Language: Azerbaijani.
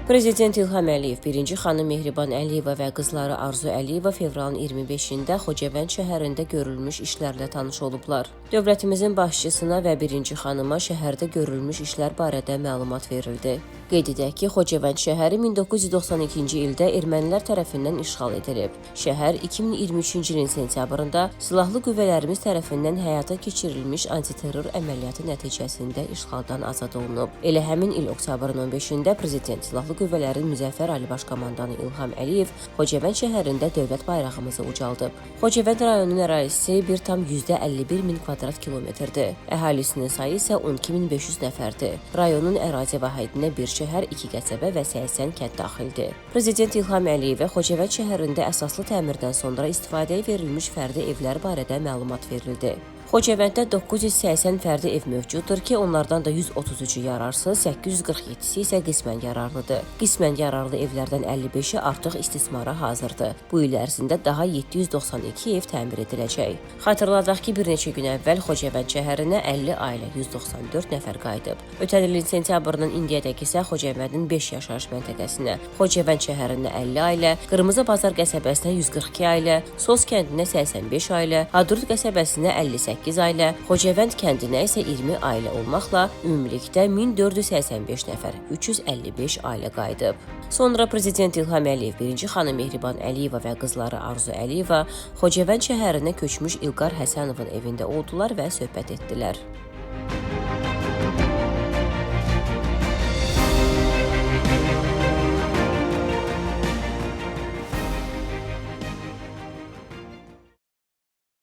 Prezident İlham Əliyev, birinci xanım Mehriban Əliyeva və qızları Arzu Əliyeva fevralın 25-də Xocavənd şəhərində görülmüş işlərlə tanış olublar. Dövlətimizin başçısına və birinci xanıma şəhərdə görülmüş işlər barədə məlumat verildi. Qeyd edək ki, Xocavənd şəhəri 1992-ci ildə ermənilər tərəfindən işğal edilib. Şəhər 2023-cü ilin sentyabrında silahlı qüvvələrimiz tərəfindən həyata keçirilmiş antiterror əməliyyatı nəticəsində işğaldan azad olunub. Elə həmin il oktyabrın 15-də Prezident Silahlı Qüvvələrin Müzəffər Ali Baş Komandanı İlham Əliyev Xocavənd şəhərində dövlət bayrağımızı ucaldıb. Xocavənd rayonunun ərazisi 1,51 min kvadrat kilometrdir. Əhalisinin sayı isə 12.500 nəfərdir. Rayonun ərazi vahidinə bir şəhər, 2 qəsəbə və 80 kənd daxildir. Prezident İlham Əliyevə Xocavənd şəhərində əsaslı təmirdən sonra istifadəyə verilmiş fərdi evlər barədə məlumat verildi. Xocavənddə 980 fərdi ev mövcuddur ki, onlardan da 133-ü yararsız, 847-si isə qismən yararlıdır. Qismən yararlı evlərdən 55-i artıq istismara hazırdır. Bu il ərzində daha 792 ev təmir ediləcək. Xatırladaq ki, bir neçə gün əvvəl Xocavənd şəhərinə 50 ailə 194 nəfər qayıdıb. Ötən ilin sentyabrının indiyədək isə Xocavəndin 5 yaşayış məntəqəsinə, Xocavənd şəhərinə 50 ailə, Qırmızı Bazar qəsəbəsinə 142 ailə, Sos kəndinə 85 ailə, Hadrut qəsəbəsinə 58 ailə, Xocavənd kəndinə isə 20 ailə olmaqla ümumilikdə 1485 nəfər, 355 ailə qayıdıb. Sonra Prezident İlham Əliyev, birinci xanım Mehriban Əliyeva və qızları Arzu Əliyeva Xocavənd şəhərinə köçmüş İlqar Həsənovun evində oldular və söhbət etdilər.